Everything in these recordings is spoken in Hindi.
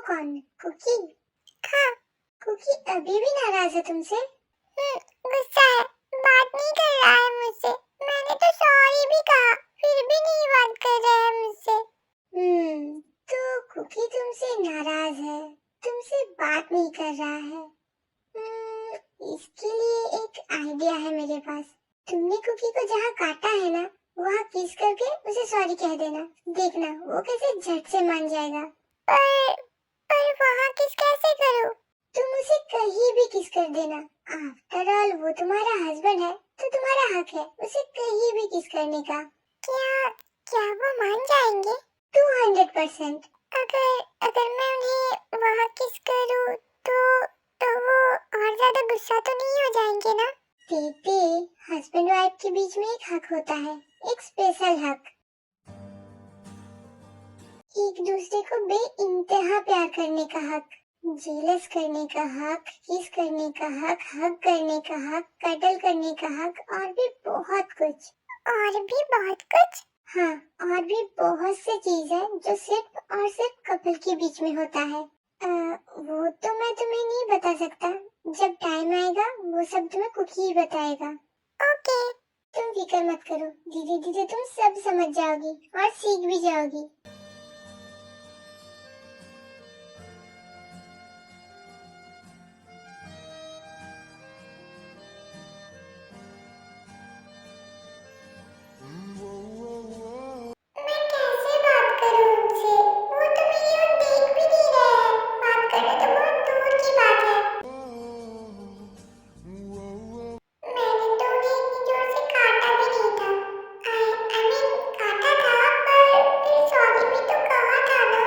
कौन? कुकी? हाँ। कुकी अभी भी नाराज है तुमसे? गुस्सा है, बात नहीं कर रहा है मुझसे। मैंने तो सॉरी भी कहा, फिर भी नहीं बात कर रहा है मुझसे। तो कुकी तुमसे नाराज है, तुमसे बात नहीं कर रहा है। इसके लिए एक आइडिया है मेरे पास। तुमने कुकी को जहाँ काटा है ना, वहाँ किस करके उसे सॉरी कह देना। देखना वो कैसे झट से मान जाएगा। पर वहाँ किस कैसे करूँ? तुम उसे कहीं भी किस कर देना। आफ्टर ऑल वो तुम्हारा हस्बैंड है, तो तुम्हारा हक है उसे कहीं भी किस करने का। क्या वो मान जाएंगे? 200%। अगर मैं उन्हें वहाँ किस करूँ तो वो और ज्यादा गुस्सा तो नहीं हो जाएंगे ना? दीदी, हस्बैंड वाइफ के बीच में एक हक होता है, एक स्पेशल हक। एक दूसरे को बेइंतहा प्यार करने का हक, जेलस करने का हक, किस करने का हक, हग करने का हक, कटल करने का हक, और भी बहुत कुछ। और भी बहुत कुछ? हाँ, और भी बहुत सी चीज है जो सिर्फ और सिर्फ कपल के बीच में होता है। वो तो मैं तुम्हें नहीं बता सकता। जब टाइम आएगा वो सब तुम्हें कुकी ही बताएगा। ओके। तुम फिक्र मत करो, धीरे धीरे तुम सब समझ जाओगी और सीख भी जाओगी। मैं कैसे बात करूं उनसे? वो तो मेरी ओर देख भी नहीं रहे हैं। बात करना तो बहुत दूर की बात है। मैंने तो उन्हें इतनी जोर से काटा भी नहीं था। आई मीन काटा था, पर फिर सॉरी भी तो कहा था ना।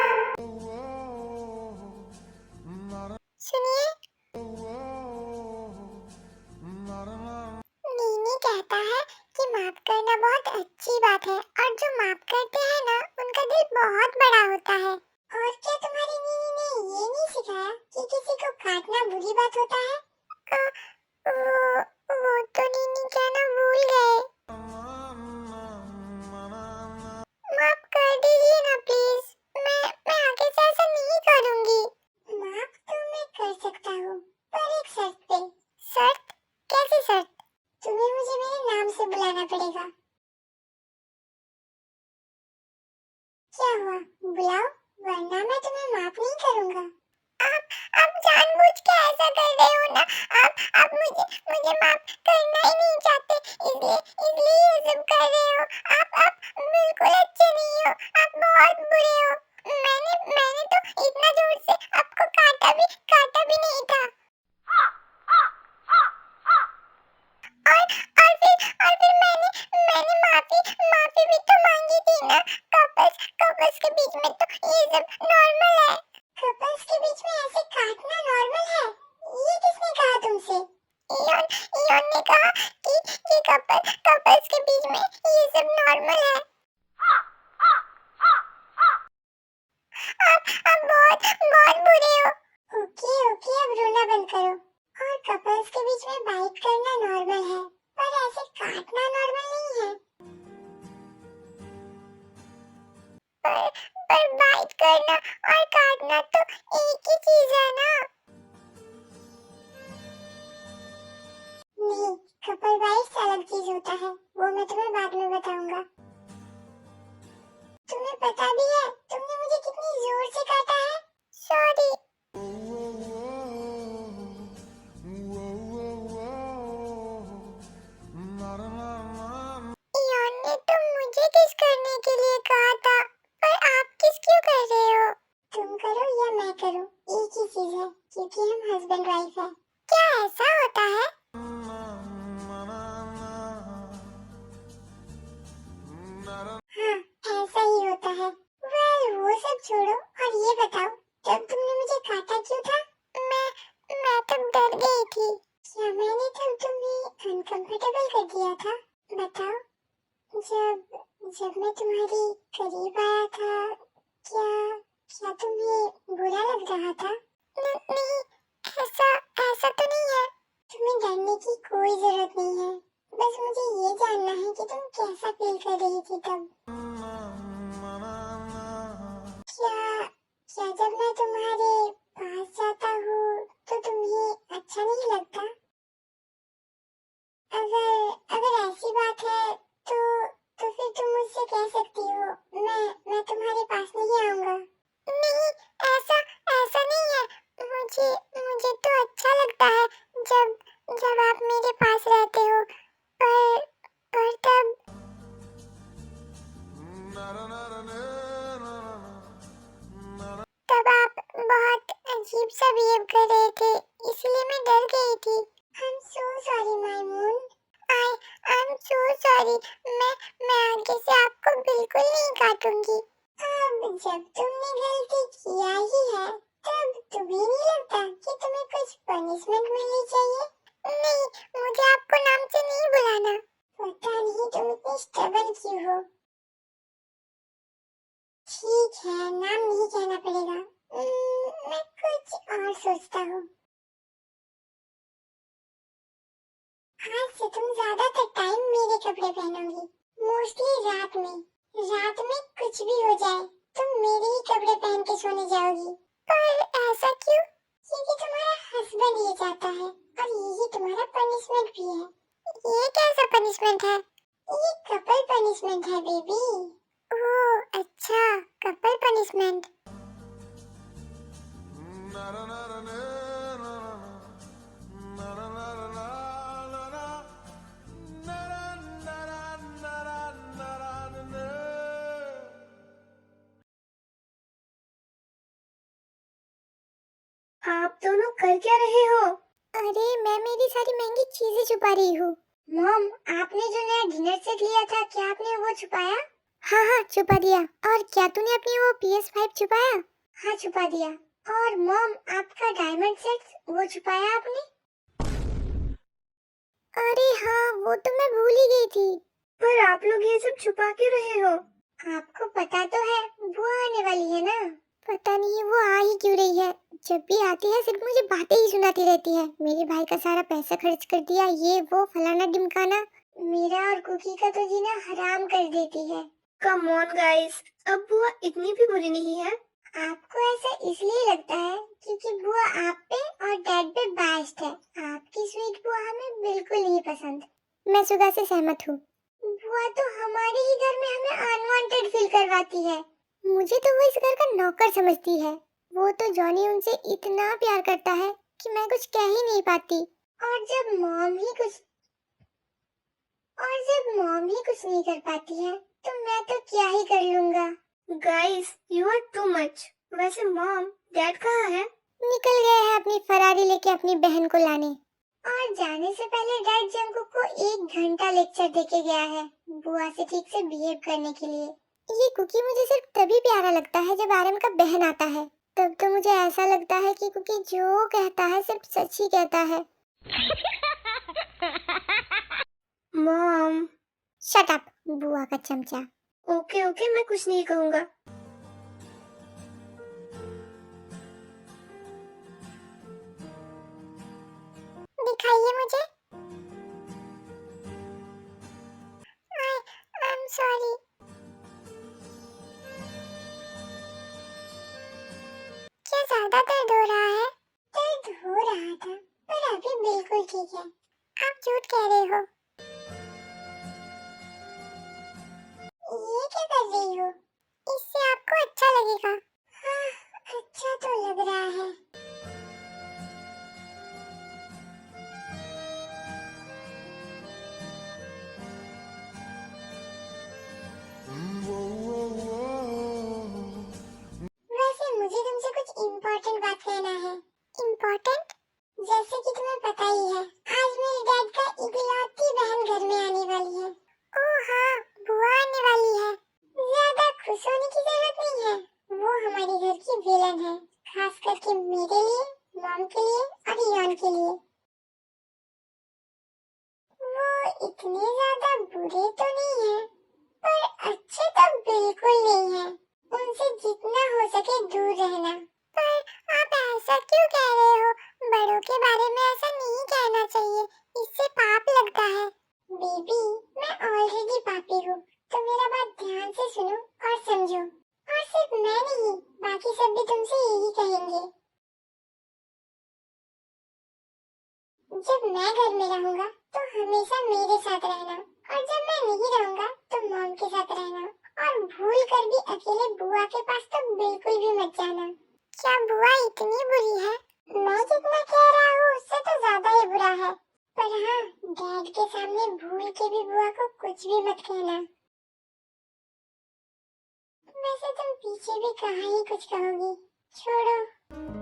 सुनिए, नीनी कहता है कि माफ करना बहुत अच्छी बात है, और जो माफ करते हैं ना उनका दिल बहुत बड़ा होता है। और क्या तुम्हारी नीनी ने ये नहीं सिखाया कि किसी को काटना बुरी बात होता है? वो तो नीनी कहना भूल गए। माफ कर दीजिए ना प्लीज। मैं आगे से ऐसा नहीं करूंगी। माफ तो मैं कर सकता हूँ, पर एक शर्त पे। शर्त? कैसी शर्त? तुम्हें मुझे मेरे नाम से बुलाना पड़ेगा। क्या हुआ, बुलाओ, वरना मैं तुम्हें माफ नहीं करूँगा। आप जानबूझ के ऐसा कर रहे हो ना। आप मुझे माफ करना ही नहीं चाहते, इसलिए ये सब कर रहे हो। आप बिल्कुल अच्छे नहीं हो, आप बहुत बुरे हो। मैंने तो इतना जोर से आपको काटा भी नहीं था। और फिर मैंने माफी भी तो मांगी थी ना। कपल्स के बीच में तो ये सब नॉर्मल है। कपल्स के बीच में ऐसे काटना नॉर्मल है? ये किसने कहा तुमसे? इयोन ने कहा कि कपल्स के बीच में ये सब नॉर्मल है। आप बहुत बुरे हो। ओके, अब रोना बंद करो। और कपल्स के बीच में बाइट करना नॉर्मल है, पर ऐसे काटना नॉर्मल नहीं है। पर बाइट करना और काटना तो एक ही चीज है ना। नहीं, कपल बाइट्स अलग चीज होता है, वो मैं तुम्हें बाद में बताऊंगा। तुम्हें पता भी है तुमने मुझे कितनी जोर से काटा है? सॉरी। इयोन ने तो मुझे किस करने के लिए कहा था, पर आप किस क्यों कर रहे हो? तुम करो या मैं करूं, एक ही चीज है, क्योंकि हम हस्बैंड वाइफ है। क्या ऐसा होता है? हाँ, ऐसा ही होता है। वेल, वो सब छोड़ो और ये बताओ, तब तुमने मुझे काटा क्यों था? मैं तब डर गई थी। क्या मैंने तब तुम्हें अनकंफर्टेबल कर दिया था? बताओ, जब मैं तुम्हारी करीब आया था, क्या तुम्हें बुरा लग रहा था? नहीं, ऐसा तो नहीं है। तुम्हें डरने की कोई जरूरत नहीं है। बस मुझे ये जानना है कि तुम कैसा फील कर रही थी तब। क्या क्या जब मैं तुम्हारे पास जाता हूँ तो तुम्हें अच्छा नहीं लगता? अगर अगर ऐसी बात है तो फिर तुम मुझसे कह सकती हो, मैं तुम्हारे पास नहीं आऊंगा। नहीं, ऐसा ऐसा नहीं है। मुझे मुझे तो अच्छा लगता है जब जब आप मेरे पास रहते हो, पर तब तब आप बहुत अजीब सा बिहेव कर रहे थे, इसलिए मैं डर गई थी। I'm so sorry Maimoon. I I am so sorry. मैं आगे से आपको बिल्कुल नहीं काटूंगी। अब जब तुमने गलती किया ही है तब तुम्हें नहीं लगता कि तुम्हें कुछ पनिशमेंट मिलनी चाहिए? नहीं, मुझे आपको नाम से नहीं बुलाना। पता नहीं तुम इतनी स्टबर्न क्यों हो। ठीक है, नाम नहीं कहना पड़ेगा। मैं कुछ और सोचता हूँ। आज से तुम ज्यादातर टाइम मेरे कपड़े पहनोगी, मोस्टली रात में। रात में कुछ भी हो जाए तुम मेरे ही कपड़े पहन के सोने जाओगी। पर ऐसा क्यों? क्योंकि तुम्हारा हस्बैंड ये चाहता है और यही तुम्हारा पनिशमेंट भी है। ये कैसा पनिशमेंट है? ये कपल पनिशमेंट है बेबी। ओह अच्छा, कपल पनिशमेंट। आप दोनों कर क्या रहे हो? अरे मैं मेरी सारी महंगी चीजें छुपा रही हूँ। मॉम, आपने जो नया डिनर सेट लिया था क्या आपने वो छुपाया? हाँ हाँ, छुपा दिया। और क्या तूने अपनी वो PS5 छुपाया? हाँ, छुपा दिया। और मॉम, आपका डायमंड सेट वो छुपाया आपने? अरे हाँ, वो तो मैं भूल ही गई थी। पर आप लोग ये सब छुपा क्यों रहे हो? आपको पता तो है बुआ आने वाली है ना? पता नहीं वो आ ही क्यों रही है। जब भी आती है सिर्फ मुझे बातें ही सुनाती रहती है। मेरे भाई का सारा पैसा खर्च कर दिया, ये वो फलाना ढिमकाना। मेरा और कुकी का तो जीना हराम कर देती है। कम ऑन गाइस, अब बुआ इतनी भी बुरी नहीं है। आपको ऐसा इसलिए लगता है क्योंकि बुआ आप पे और डैड पे बाइस्ड है। आपकी स्वीट बुआ हमें बिल्कुल नहीं पसंद। मैं सुधा से सहमत हूँ। बुआ तो हमारे ही घर में हमें अनवांटेड फील करवाती है। मुझे तो वो इस घर का नौकर समझती है। वो तो जॉनी उनसे इतना प्यार करता है कि मैं कुछ कह ही नहीं पाती। और जब मॉम ही कुछ नहीं कर पाती है तो मैं तो क्या ही कर लूंगा। Guys, you are too much. वैसे मॉम, डैड कहाँ है? निकल गए हैं अपनी फरारी लेके अपनी बहन को लाने। और जाने से पहले डैड जंकू को 1 घंटा लेक्चर देके गया है बुआ से ठीक से बिहेव करने के लिए। ये कुकी मुझे सिर्फ तभी प्यारा लगता है जब आर्यन का बहन आता है। तब तो मुझे ऐसा लगता है कि कुकी जो कहता है सिर्फ सच ही कहता है। मॉम। शट अप, बुआ का चमचा। ओके ओके, मैं कुछ नहीं कहूँगा। दिखाइए मुझे। I am sorry. क्या ज्यादा दर्द हो रहा है? दर्द हो रहा था पर अभी बिल्कुल ठीक है। आप झूठ कह रहे हो। ये क्या कर रही हो? इससे आपको अच्छा लगेगा। हाँ, अच्छा तो लग रहा है। वैसे मुझे तुमसे कुछ इम्पोर्टेंट बात कहना है। इम्पोर्टेंट? जैसे कि तुम्हें पता ही है, आज मेरे डैड का इकलौती बहन घर में आने वाली है। ओह हाँ, बुआ आने वाली है। ज्यादा खुश होने की जरूरत नहीं है। वो हमारे घर की विलन है, खास करके मेरे लिए, मॉम के लिए और यॉन के लिए। वो इतने ज्यादा बुरे तो नहीं है, पर अच्छे तो बिल्कुल नहीं है। उनसे जितना हो सके दूर रहना। पर आप ऐसा क्यों कह रहे हो? बड़ों के बारे में ऐसा नहीं कहना चाहिए, इससे पाप लगता है। बेबी, मैं ऑलरेडी पापी हूँ, तो मेरा बात ध्यान से सुनो और समझो। और सिर्फ मैं नहीं, बाकी सब भी तुमसे यही कहेंगे। जब मैं घर में रहूंगा तो हमेशा मेरे साथ रहना, और जब मैं नहीं रहूंगा तो मॉम के साथ रहना, और भूल कर भी अकेले बुआ के पास तो बिल्कुल भी मत जाना। क्या बुआ इतनी बुरी है? मैं जितना कह रहा हूँ उससे तो ज्यादा ही बुरा है। पर हाँ, डैड के सामने भूल के भी बुआ को कुछ भी मत कहना। वैसे तुम पीछे भी कहाँ ही कुछ कहोगी, छोड़ो।